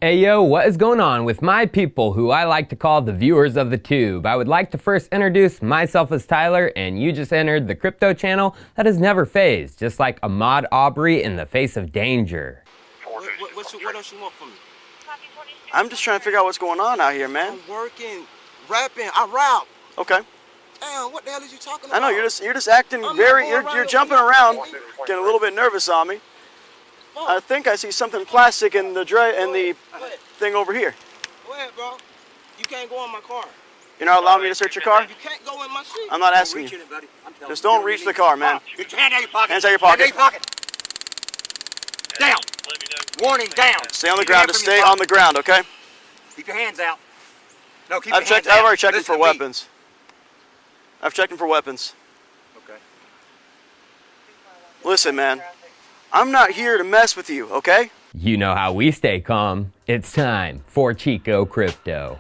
Hey yo, what is going on with my people who I like to call the viewers of the tube? I would like to first introduce myself as Tyler, and you just entered the crypto channel that has never phased, just like Ahmaud Arbery in the face of danger. What else you want from me? I'm just trying to figure out what's going on out here, man. I'm working, rapping, I rap. Okay. Damn, what the hell is you talking about? I know, you're just acting you're jumping around, getting a little bit nervous on me. I think I see something plastic in the thing over here. Go ahead, bro. You can't go in my car. You're not allowing me to search your car? You can't go in my shit. I'm not asking you. Just don't reach the car, man. Get your hand out of your pocket. Hands out of your pocket. Hand out of your pocket. Down. Warning, down. Stay on the ground. Just stay on the ground, okay? Keep your hands out. No, keep your hands out. I've already checked him for weapons. I've checked him for weapons. Okay. Listen, man. I'm not here to mess with you, okay? You know how we stay calm. It's time for Chico Crypto.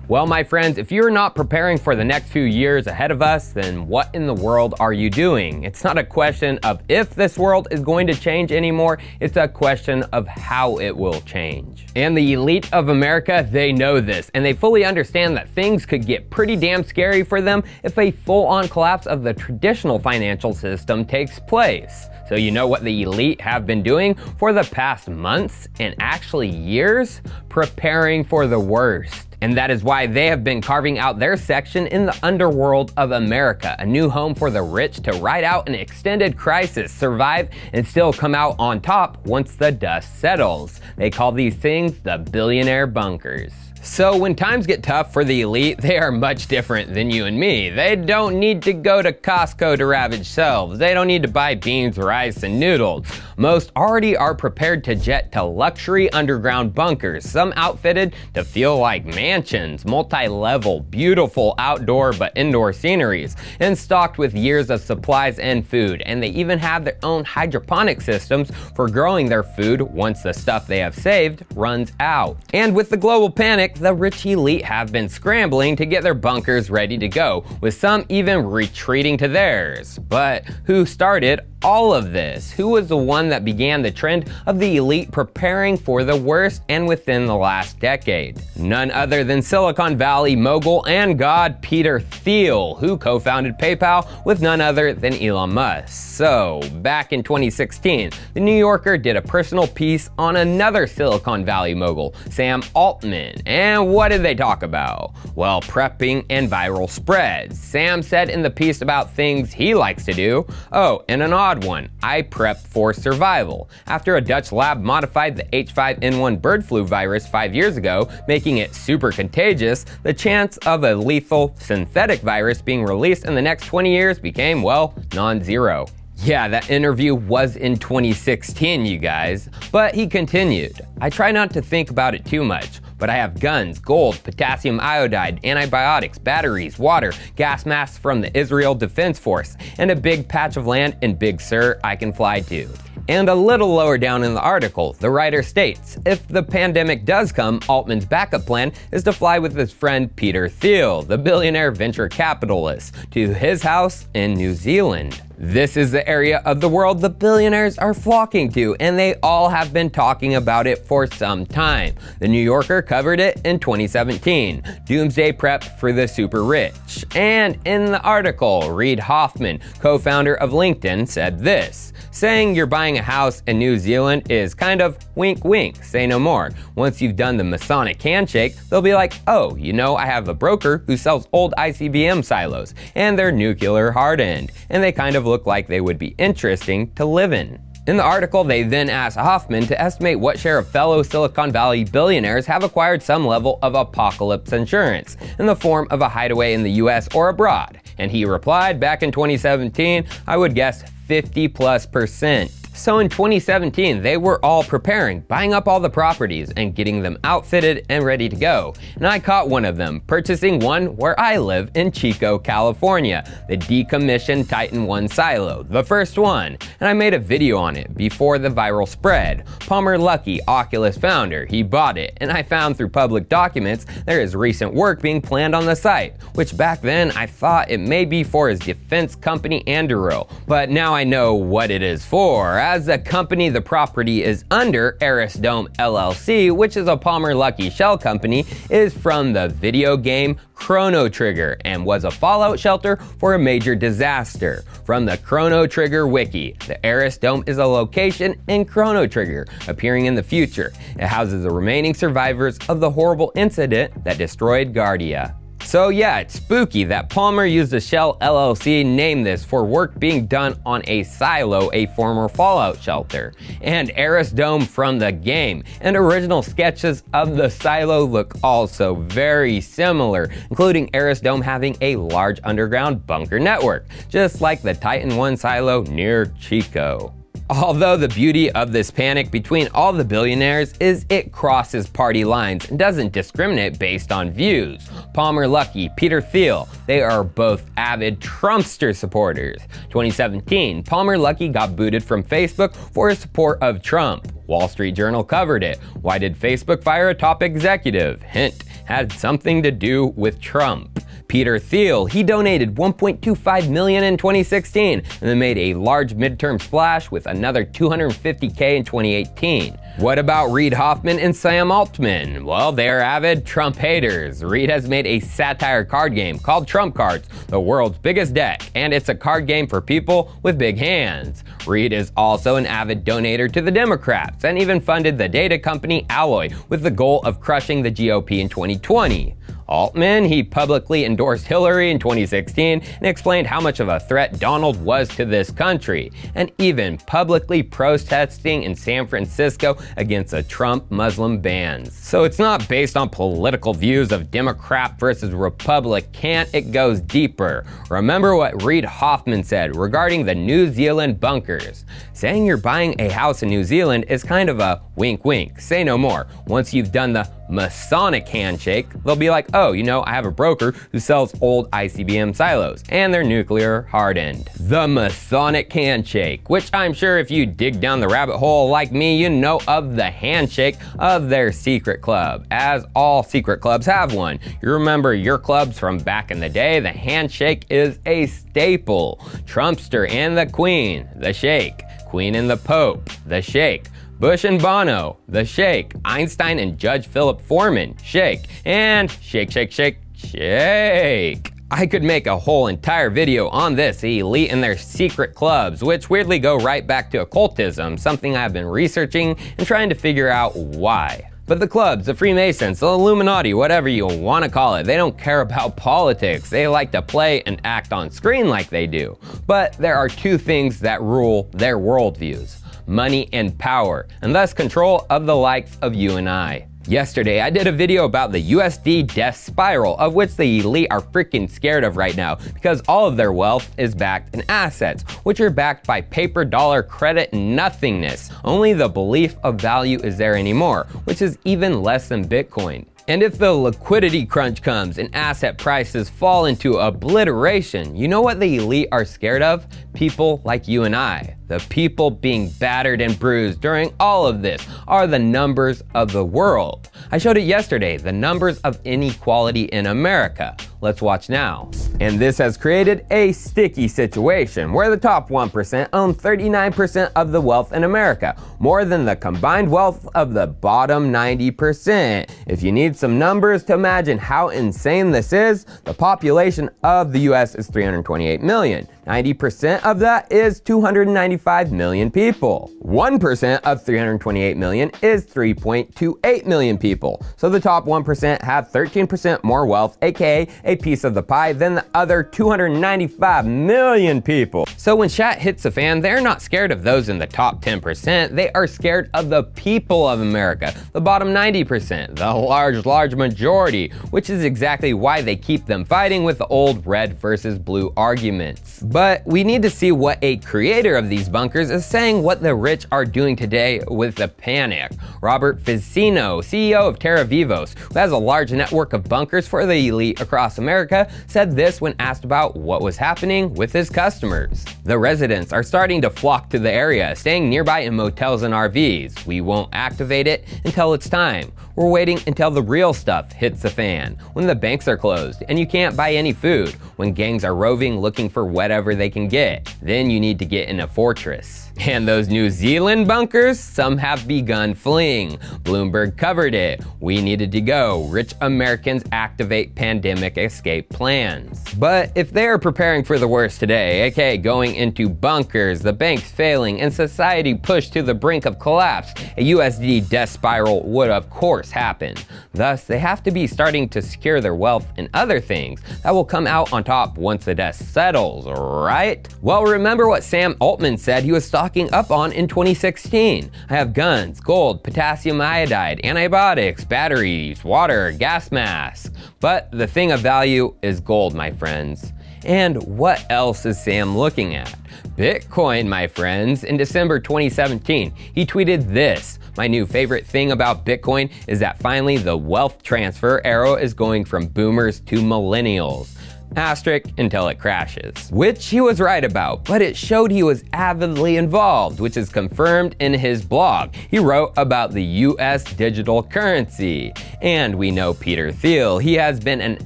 Well, my friends, if you're not preparing for the next few years ahead of us, then what in the world are you doing? It's not a question of if this world is going to change anymore, it's a question of how it will change. And the elite of America, they know this, and they fully understand that things could get pretty damn scary for them if a full-on collapse of the traditional financial system takes place. So you know what the elite have been doing for the past months and actually years? Preparing for the worst. And that is why they have been carving out their section in the underworld of America, a new home for the rich to ride out an extended crisis, survive, and still come out on top once the dust settles. They call these things the Billionaire Bunkers. So when times get tough for the elite, they are much different than you and me. They don't need to go to Costco to ravage shelves. They don't need to buy beans, rice, and noodles. Most already are prepared to jet to luxury underground bunkers, some outfitted to feel like mansions, multi-level, beautiful outdoor but indoor sceneries, and stocked with years of supplies and food. And they even have their own hydroponic systems for growing their food once the stuff they have saved runs out. And with the global panic, the rich elite have been scrambling to get their bunkers ready to go, with some even retreating to theirs. But who started all of this? Who was the one that began the trend of the elite preparing for the worst and within the last decade? None other than Silicon Valley mogul and god Peter Thiel, who co-founded PayPal with none other than Elon Musk. So, back in 2016, the New Yorker did a personal piece on another Silicon Valley mogul, Sam Altman. And what did they talk about? Well, prepping and viral spreads. Sam said in the piece about things he likes to do, oh, and an odd one, I prep for survival. After a Dutch lab modified the H5N1 bird flu virus 5 years ago, making it super contagious, the chance of a lethal synthetic virus being released in the next 20 years became, well, non-zero. Yeah, that interview was in 2016, you guys. But he continued, I try not to think about it too much, but I have guns, gold, potassium iodide, antibiotics, batteries, water, gas masks from the Israel Defense Force, and a big patch of land in Big Sur I can fly to. And a little lower down in the article, the writer states, if the pandemic does come, Altman's backup plan is to fly with his friend Peter Thiel, the billionaire venture capitalist, to his house in New Zealand. This is the area of the world the billionaires are flocking to, and they all have been talking about it for some time. The New Yorker covered it in 2017, Doomsday Prep for the Super Rich. And in the article, Reid Hoffman, co-founder of LinkedIn, said this, saying you're buying a house in New Zealand is kind of wink wink, say no more. Once you've done the Masonic handshake, they'll be like, oh, you know, I have a broker who sells old ICBM silos, and they're nuclear hardened, and they kind of look like they would be interesting to live in. In the article, they then asked Hoffman to estimate what share of fellow Silicon Valley billionaires have acquired some level of apocalypse insurance in the form of a hideaway in the US or abroad. And he replied back in 2017, I would guess 50+%. So in 2017, they were all preparing, buying up all the properties and getting them outfitted and ready to go. And I caught one of them, purchasing one where I live in Chico, California, the decommissioned Titan 1 silo, the first one. And I made a video on it before the viral spread. Palmer Luckey, Oculus founder, he bought it, and I found through public documents there is recent work being planned on the site, which back then I thought it may be for his defense company Anduril, but now I know what it is for. whereas the company the property is under, Eris Dome LLC, which is a Palmer Luckey shell company, is from the video game Chrono Trigger and was a fallout shelter for a major disaster. From the Chrono Trigger wiki, the Eris Dome is a location in Chrono Trigger, appearing in the future. It houses the remaining survivors of the horrible incident that destroyed Guardia. So yeah, it's spooky that Palmer used a shell LLC name this for work being done on a silo, a former fallout shelter. And Eris Dome from the game and original sketches of the silo look also very similar, including Eris Dome having a large underground bunker network, just like the Titan 1 silo near Chico. Although the beauty of this panic between all the billionaires is it crosses party lines and doesn't discriminate based on views. Palmer Luckey, Peter Thiel, they are both avid Trumpster supporters. 2017, Palmer Luckey got booted from Facebook for his support of Trump. Wall Street Journal covered it. Why did Facebook fire a top executive? Hint, had something to do with Trump. Peter Thiel, he donated $1.25 million in 2016 and then made a large midterm splash with another $250K in 2018. What about Reid Hoffman and Sam Altman? Well, they're avid Trump haters. Reid has made a satire card game called Trump Cards, the world's biggest deck, and it's a card game for people with big hands. Reid is also an avid donator to the Democrats and even funded the data company Alloy with the goal of crushing the GOP in 2020. Altman, he publicly endorsed Hillary in 2016 and explained how much of a threat Donald was to this country, and even publicly protesting in San Francisco against a Trump Muslim ban. So it's not based on political views of Democrat versus Republican, it goes deeper. Remember what Reid Hoffman said regarding the New Zealand bunkers. Saying you're buying a house in New Zealand is kind of a wink wink, say no more. Once you've done the Masonic handshake, they'll be like, oh, you know, I have a broker who sells old ICBM silos, and they're nuclear hardened. The Masonic handshake, which I'm sure if you dig down the rabbit hole like me, you know of the handshake of their secret club, as all secret clubs have one. You remember your clubs from back in the day, the handshake is a staple. Trumpster and the Queen, the shake. Queen and the Pope, the shake. Bush and Bono, the shake. Einstein and Judge Philip Foreman, shake. And shake, shake, shake, shake. I could make a whole entire video on this, the elite and their secret clubs, which weirdly go right back to occultism, something I've been researching and trying to figure out why. But the clubs, the Freemasons, the Illuminati, whatever you want to call it, they don't care about politics. They like to play and act on screen like they do. But there are two things that rule their worldviews: money and power, and thus control of the likes of you and I. Yesterday, I did a video about the USD death spiral, of which the elite are freaking scared of right now because all of their wealth is backed in assets, which are backed by paper dollar credit nothingness. Only the belief of value is there anymore, which is even less than Bitcoin. And if the liquidity crunch comes and asset prices fall into obliteration, you know what the elite are scared of? People like you and I. The people being battered and bruised during all of this are the numbers of the world. I showed it yesterday, the numbers of inequality in America. Let's watch now. And this has created a sticky situation where the top 1% own 39% of the wealth in America, more than the combined wealth of the bottom 90%. If you need some numbers to imagine how insane this is, the population of the US is 328 million. 90% of that is 295 million people. 1% of 328 million is 3.28 million people. So the top 1% have 13% more wealth, aka a piece of the pie, than the other 295 million people. So when shit hits the fan, they're not scared of those in the top 10%, they are scared of the people of America, the bottom 90%, the large majority, which is exactly why they keep them fighting with the old red versus blue arguments. But we need to see what a creator of these bunkers is saying what the rich are doing today with the panic. Robert Ficino, CEO of Terra Vivos, who has a large network of bunkers for the elite across America, said this when asked about what was happening with his customers. The residents are starting to flock to the area, staying nearby in motels and RVs. We won't activate it until it's time. We're waiting until the real stuff hits the fan, when the banks are closed and you can't buy any food, when gangs are roving looking for whatever they can get. Then you need to get in a fortress. And those New Zealand bunkers, some have begun fleeing. Bloomberg covered it. We needed to go. Rich Americans activate pandemic escape plans. But if they are preparing for the worst today, aka going into bunkers, the banks failing, and society pushed to the brink of collapse, a USD death spiral would of course happen. Thus, they have to be starting to secure their wealth in other things that will come out on top once the dust settles, right? Well, remember what Sam Altman said he was stocking up on in 2016. I have guns, gold, potassium iodide, antibiotics, batteries, water, gas masks. But the thing of value is gold, my friends. And what else is Sam looking at? Bitcoin, my friends. In December 2017, he tweeted this: "My new favorite thing about Bitcoin is that finally the wealth transfer arrow is going from boomers to millennials. Asterisk until it crashes." Which he was right about, but it showed he was avidly involved, which is confirmed in his blog. He wrote about the US digital currency. And we know Peter Thiel. He has been an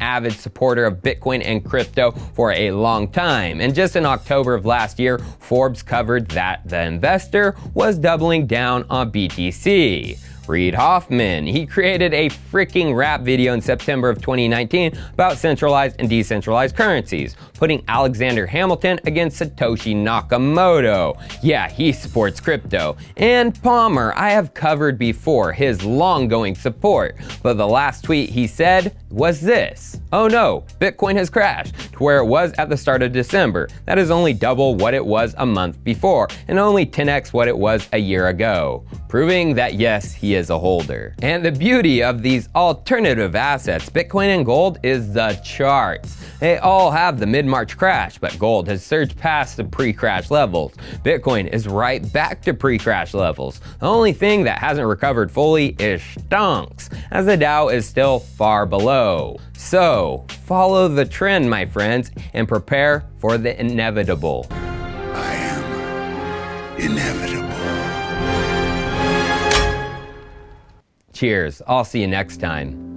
avid supporter of Bitcoin and crypto for a long time. And just in October of last year, Forbes covered that the investor was doubling down on BTC. Reid Hoffman, he created a freaking rap video in September of 2019 about centralized and decentralized currencies, putting Alexander Hamilton against Satoshi Nakamoto. Yeah, he supports crypto. And Palmer, I have covered before his long-going support, but the last tweet he said was this: "Oh no, Bitcoin has crashed to where it was at the start of December. That is only double what it was a month before, and only 10x what it was a year ago." Proving that yes, he is a holder. And the beauty of these alternative assets, Bitcoin and gold, is the charts. They all have the mid-March crash, but gold has surged past the pre-crash levels. Bitcoin is right back to pre-crash levels. The only thing that hasn't recovered fully is stonks, as the Dow is still far below. So, follow the trend, my friends, and prepare for the inevitable. I am inevitable. Cheers. I'll see you next time.